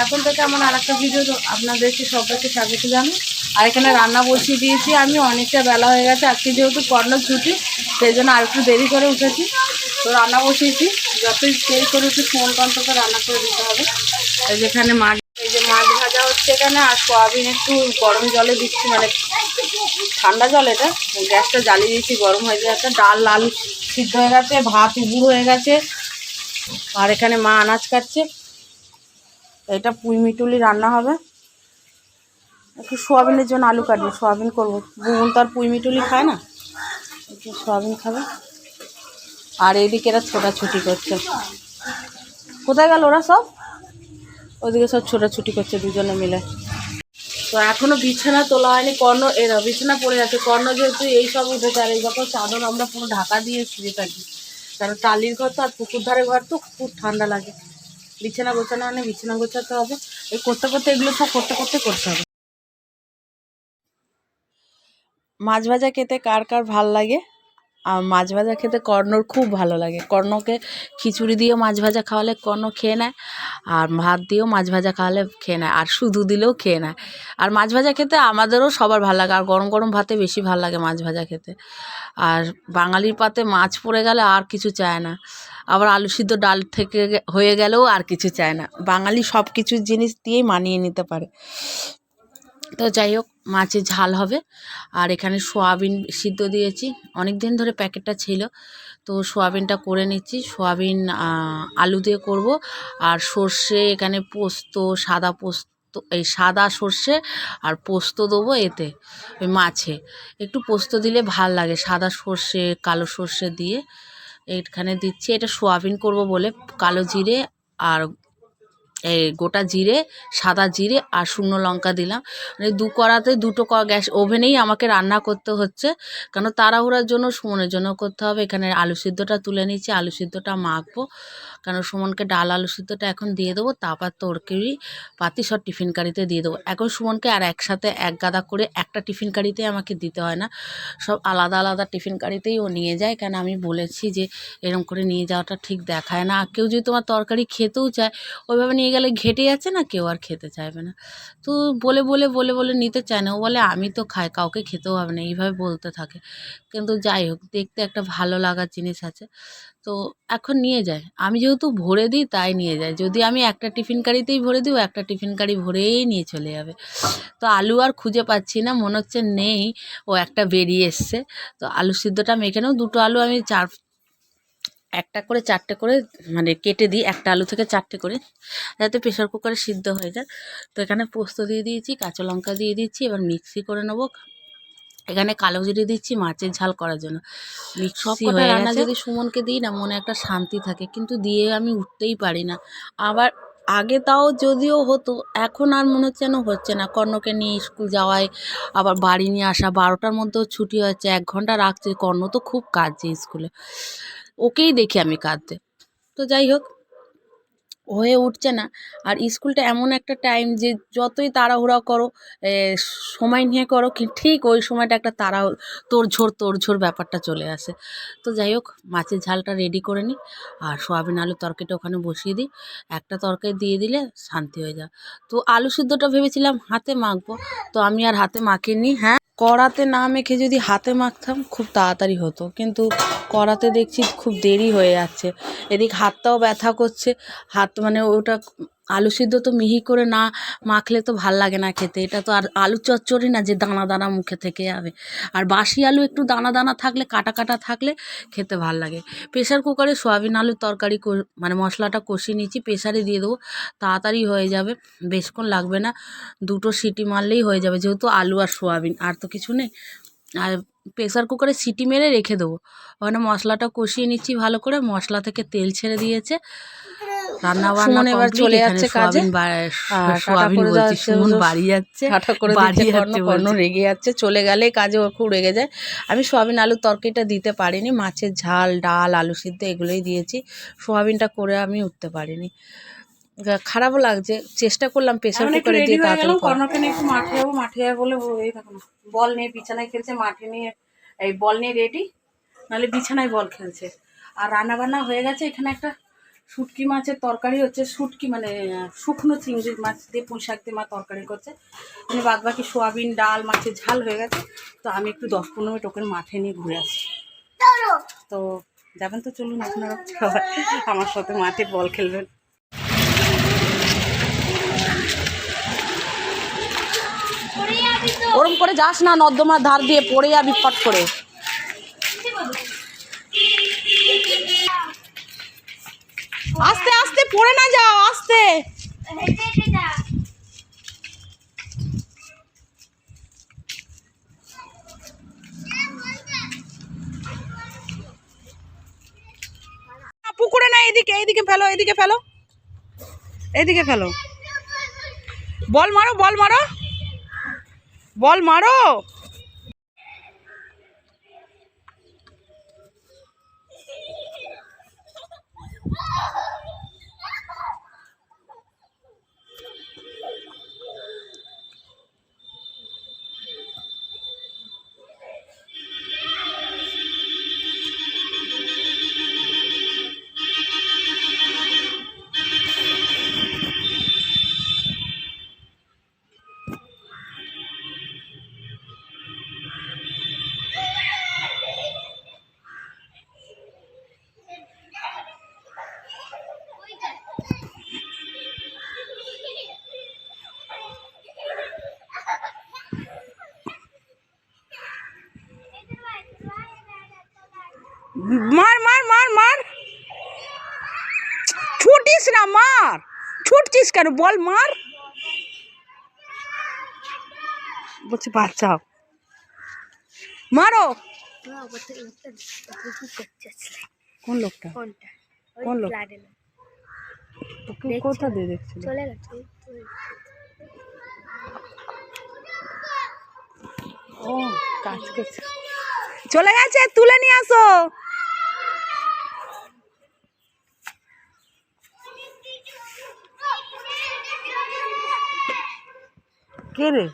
এখন থেকে আমার আরেকটা ভিডিও আপনাদেরকে সবাইকে স্বাগত জানাই। আর এখানে রান্না বসিয়ে দিয়েছি আমি, অনেকটা বেলা হয়ে গেছে আজকে, যেহেতু কর্নার ছুটি সেই জন্য আর একটু দেরি করে উঠেছি। তো রান্না বসিয়েছি, যতই দেরি করে উঠি অন্তত রান্না করে দিতে হবে। এই যেখানে মাছ, এই যে মাছ ভাজা হচ্ছে এখানে, আর সোয়াবিন একটু গরম জলে দিচ্ছি, মানে ঠান্ডা জল, এটা গ্যাসটা জ্বালিয়ে দিয়েছি, গরম হয়ে যাচ্ছে। ডাল আলু সিদ্ধ হয়ে গেছে, ভাত উবুর হয়ে গেছে, আর এখানে মা আনাজ কাটছে। এটা পুঁই মিটুলি রান্না হবে। একটু সোয়াবিনের জন্য আলু কাটবো, সোয়াবিন করবো। বুবুন তো আর পুঁই মিটুলি খায় না, একটু সোয়াবিন খাবে। আর এইদিকে এরা ছোটাছুটি করছে। কোথায় গেল ওরা সব? ওইদিকে সব ছোটাছুটি করছে দুজনে মিলে। তো এখনও বিছানা তোলা হয়নি, কর্ণ এরা বিছানা পড়ে আছে। কর্ণ যেহেতু এই সব উঠেছে, আর এই যখন চাদর আমরা পুরো ঢাকা দিয়ে শুয়ে থাকি, কারণ টালির ঘর তো, আর পুকুর ধারে ঘর তো খুব ঠান্ডা লাগে। বিছানা গোছানো মানে বিছানা গোছাতে হবে, এই করতে করতে এগুলো সব করতে হবে। মাছ ভাজা খেতে কার কার ভাল লাগে? আর মাছ ভাজা খেতে কর্ণর খুব ভালো লাগে। কর্ণকে খিচুড়ি দিয়েও মাছ ভাজা খাওয়ালে কর্ণ খেয়ে নেয়, আর ভাত দিয়েও মাছ ভাজা খাওয়ালে খেয়ে নেয়, আর শুধু দিলেও খেয়ে নেয়। আর মাছ ভাজা খেতে আমাদেরও সবার ভালো লাগে, আর গরম গরম ভাতে বেশি ভালো লাগে মাছ ভাজা খেতে। আর বাঙালির পাতে মাছ পড়ে গেলে আর কিছু চায় না। আবার আলু সিদ্ধ ডাল থেকে হয়ে গেলেও আর কিছু চায় না। বাঙালি সব কিছু জিনিস দিয়েই মানিয়ে নিতে পারে। তো যাই হোক, মাছের ঝাল হবে। আর এখানে সোয়াবিন সিদ্ধ দিয়েছি, অনেক দিন ধরে প্যাকেটটা ছিল, তো সোয়াবিনটা করে নিচ্ছি। সোয়াবিন আলু দিয়ে করব। আর সর্ষে, এখানে পোস্ত, সাদা পোস্ত, এই সাদা সর্ষে আর পোস্ত দেবো এতে, ওই মাছে একটু পোস্ত দিলে ভাল লাগে, সাদা সর্ষে কালো সর্ষে দিয়ে এখানে দিচ্ছি। এটা সোয়াবিন করব বলে কালো জিরে আর এই গোটা জিরে, সাদা জিরে আর শুকনো লঙ্কা দিলাম। মানে দু কড়াতে দুটো গ্যাস ওভেনেই আমাকে রান্না করতে হচ্ছে, কেন তাড়াহুড়ার জন্য, সুমনের জন্য করতে হবে। এখানে আলু সিদ্ধটা তুলে নিচ্ছি, আলু সিদ্ধটা মাখবো, কারণ সুমনকে ডাল আলু সিদ্ধটা এখন দিয়ে দেবো, তারপর তরকারি পাতি সব টিফিন কারিতে দিয়ে দেবো। এখন সুমনকে আর একসাথে এক গাদা করে একটা টিফিন কারিতে আমাকে দিতে হয় না, সব আলাদা আলাদা টিফিন কারিতেই ও নিয়ে যায়। কেন আমি বলেছি যে এরকম করে নিয়ে যাওয়াটা ঠিক দেখায় না। কেউ যদি তোমার তরকারি খেতেও চায়, ওইভাবে নিয়ে গেলে ঘেটে যাচ্ছে না, কেউ আর খেতে চাইবে না। তো বলে নিতে চায় না। ও বলে আমি তো খাই, কাউকে খেতেও হবে না, এইভাবে বলতে থাকে। কিন্তু যাই হোক, দেখতে একটা ভালো লাগার জিনিস আছে, তো এখন নিয়ে যায়। আমি যেহেতু ভরে দিই তাই নিয়ে যায়। যদি আমি একটা টিফিন কারিতেই ভরে দিই, ও একটা টিফিন কারি ভরেই নিয়ে চলে যাবে। তো আলু আর খুঁজে পাচ্ছি না, মনে হচ্ছে নেই, ও একটা বেরিয়ে এসছে। তো আলু সিদ্ধটা মেখে নেব। দুটো আলু আমি একটা করে চারটে করে মানে কেটে দিই, একটা আলু থেকে চারটে করে, যাতে প্রেশার কুকারে সিদ্ধ হয়ে যায়। তো এখানে পোস্ত দিয়ে দিয়েছি, কাঁচা লঙ্কা দিয়ে দিচ্ছি, এবার মিক্সি করে নেবো। এখানে কালো জিরে দিচ্ছি মাছের ঝাল করার জন্য। সব কটা রান্না যদি সুমনকে দিই না, মনে একটা শান্তি থাকে, কিন্তু দিয়ে আমি উঠতেই পারি না। আবার আগে তাও যদিও হতো, এখন আর মনে হচ্ছে যেন হচ্ছে না। কর্ণকে নিয়ে স্কুল যাওয়ায়, আবার বাড়ি নিয়ে আসা, 12টার মধ্যেও ছুটি হচ্ছে, 1 ঘন্টা রাখছে। কর্ণ তো খুব কাঁদছে স্কুলে, ওকেই দেখি আমি কাঁদতে। তো যাই হোক, হয়ে উঠছে না। আর স্কুলটা এমন একটা টাইম যে যতই তাড়াহুড়া করো, সময় নিয়ে করো, ঠিক ওই সময়টা একটা তোড়ঝোড় ব্যাপারটা চলে আসে। তো যাই হোক, মাছের ঝালটা রেডি করে নিই, আর সোয়াবিন আলুর তরকারিটা ওখানে বসিয়ে দিই। একটা তরকারি দিয়ে দিলে শান্তি হয়ে যায়। তো আলু সিদ্ধটা ভেবেছিলাম হাতে মাখবো, তো আমি আর হাতে মাখিনি। হ্যাঁ, কড়াতে না মেখে যদি হাতে মাখতাম খুব তাড়াতাড়ি হতো, কিন্তু কড়াতে দেখছি খুব দেরি হয়ে যাচ্ছে। এদিক হাতটাও ব্যথা করছে। হাত মানে ওটা আলু সিদ্ধ তো মিহি করে না মাখলে তো ভাল লাগে না খেতে। এটা তো আর আলু চচ্চড়ি না যে দানা দানা মুখে থেকে যাবে। আর বাসি আলু একটু দানা দানা থাকলে, কাটা কাটা থাকলে খেতে ভাল লাগে। প্রেশার কুকারে সোয়াবিন আলুর তরকারি মানে মশলাটা কষিয়ে নিচ্ছি, প্রেশারে দিয়ে দেবো, তাড়াতাড়ি হয়ে যাবে, বেশক্ষণ লাগবে না। 2টো সিটি মারলেই হয়ে যাবে, যেহেতু আলু আর সোয়াবিন, আর তো কিছু নেই। আর প্রেসার কুকারে সিটি মেরে রেখে দেবো। ওখানে মশলাটা কষিয়ে নিচ্ছি ভালো করে, মশলা থেকে তেল ছেড়ে দিয়েছে। রান্না বান্না এবার চলে যাচ্ছে কাজে। সোয়াবিন বলছি, সুমন বাড়ি যাচ্ছে, কর্ণ রেগে যাচ্ছে, চলে গেলে কাজে ও খুব রেগে যায়। আমি সোয়াবিন আলুর তরকারিটা দিতে পারিনি, মাছের ঝাল, ডাল, আলু সিদ্ধ এগুলোই দিয়েছি। সোয়াবিনটা করে আমি উঠতে পারিনি, খারাপও লাগছে। চেষ্টা করলাম প্রেসার কুকারে দিয়ে তাড়াতাড়ি। কর্ণকে নিয়ে একটু মাঠে যাবো, মাঠে যাবো বলে এই দেখো না, বল নিয়ে বিছানায় খেলছে, মাঠে নিয়ে এই বল নিয়ে রেডি, নাহলে বিছানায় বল খেলছে। আর রান্না বান্না হয়ে গেছে, এখানে একটা শুটকি মাছের তরকারি হচ্ছে, শুটকি মানে শুকনো চিংড়ি মাছ দিয়ে পুঁই শাক দিয়ে মা তরকারি করছে, মানে বাদ বাকি সোয়াবিন ডাল মাছের ঝাল হয়ে গেছে। তো আমি একটু 10-15 মিনিট ওখানে মাঠে নিয়ে ঘুরে আসি। তো যাবেন তো চলুন আপনারা সবাই আমার সাথে মাঠে বল খেলবেন। ওরম করে যাস না, নর্দমার ধার দিয়ে পড়ে যাবি ফট করে। আস্তে আস্তে পড়ে না যাও, আস্তে। পুকুরে না, এদিকে এইদিকে ফেলো, এদিকে ফেলো, এইদিকে ফেলো। বল মারো, বল মারো, বল মারো। মার মার মার মার, ছুটিস না, মার, ছুটছিস কেন, বল মার। বলছি বাচ্চাও মারো। কোন লোকটা, কোন লোক, কোথা দিয়ে দেখছিল? ও কাজ করছে, চলে গেছে, তুলে নিয়ে আসো। কে রে?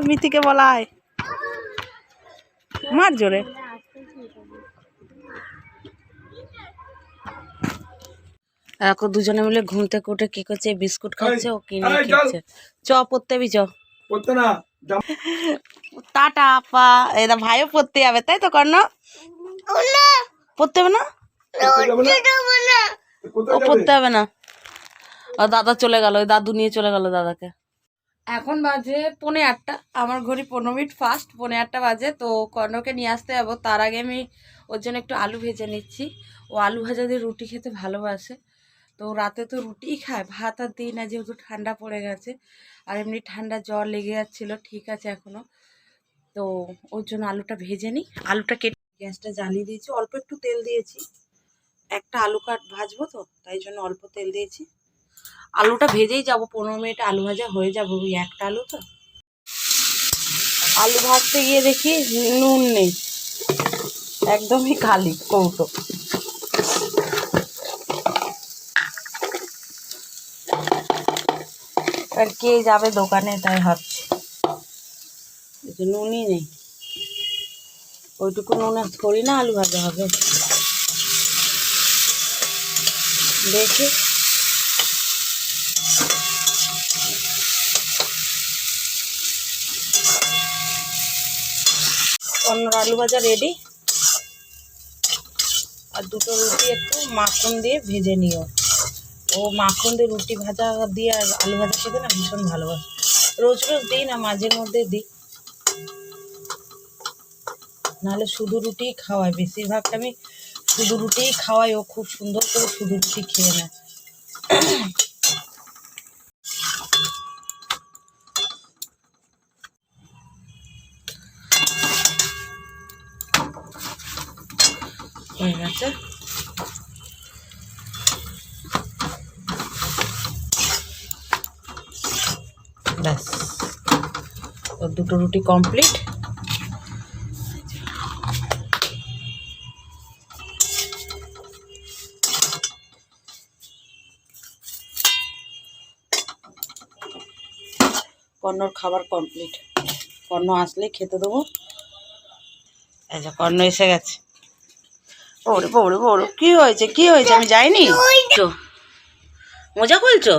মিতিকে বলায় মার জোরে। এখন দুজনে মিলে ঘুম থেকে উঠে কি করছে, বিস্কুট খাচ্ছে, ও কিনে খেয়েছে। চ পড়তে বি, চ পড়তে না, টাটা আপা। এরা ভাইও পড়তে যাবে তাই তো, কর্ণ পড়তে হবে না, ও পড়তে হবে না। দাদা চলে গেল, ওই দাদু নিয়ে চলে গেল দাদাকে। এখন বাজে 8:45, আমার ঘড়ি 15 মিনিট ফাস্ট 8:45 বাজে। তো কর্ণকে নিয়ে আসতে যাবো, তার আগে আমি ওর জন্য একটু আলু ভেজে নিচ্ছি। ও আলু ভাজা দিয়ে রুটি খেতে ভালোবাসে। তো রাতে তো রুটিই খায়, ভাত আর দিই না, যেহেতু ঠান্ডা পড়ে গেছে, আর এমনি ঠান্ডা জ্বর লেগে যাচ্ছিলো, ঠিক আছে এখনও। তো ওর জন্য আলুটা ভেজে নিই। আলুটা কেটে গ্যাসটা জ্বালিয়ে দিয়েছি, অল্প একটু তেল দিয়েছি, একটা আলু কাট ভাজবো তো তাই জন্য অল্প তেল দিয়েছি। আলুটা ভেজেই যাব, 15 মিনিট আলু ভাজা হয়ে যাবে, ওই একটা আলু তো। আলু ভাজতে গিয়ে দেখি নুন নেই, একদমই খালি কৌটো। আর কে যাবে দোকানে তাই ভাবছি, নুনই নেই। ওইটুকু নুনে থরি না আলু ভাজা হবে, দেখি। অন্য আলু ভাজা রেডি। আর দুটো রুটি একটু মাখন দিয়ে ভেজে নিও। ও মাখন দিয়ে রুটি ভাজা দিয়ে আর আলু ভাজা খেতে না ভীষণ ভালোবাসে। রোজ রোজ দিই না, মাঝে মধ্যে দিই, নাহলে শুধু রুটিই খাওয়াই। বেশিরভাগটা আমি শুধু রুটিই খাওয়াই, ও খুব সুন্দর করে শুধু রুটি খেয়ে নেয়। হয়ে গেছে, ব্যাস ওর দুটো রুটি কমপ্লিট। কর্ণর খাবার কমপ্লিট, কর্ণ আসলে খেতে দেবো। এই যে কর্ণ এসে গেছে। ওরে বড় বড়, কি হয়েছে কি হয়েছে আমি যাইনি। মোজা খুলছো?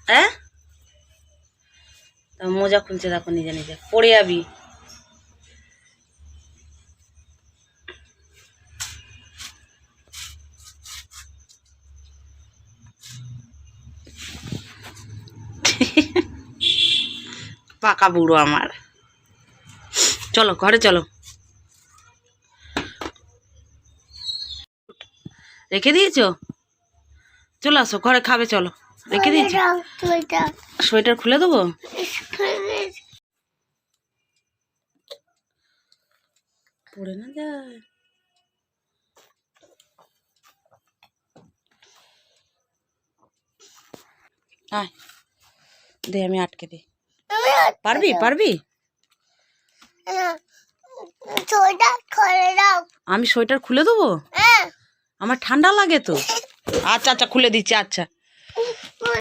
হ্যাঁ, মোজা খুলছে দেখো, নিজে নিজে পড়ে যাবি। পাকা বুড়ো আমার। চলো ঘরে চলো, রেখে দিয়েছো? চলে আসো ঘরে, খাবে চলো। রেখে দিয়েছো? সোয়েটার খুলে দেবো? পড়ে না যায়। আয় দে, আমি আটকে দিই। পারবি পারবি? আমি সোয়েটার খুলে দেবো? আমার ঠান্ডা লাগে তো। আচ্ছা আচ্ছা খুলে দিচ্ছি। আচ্ছা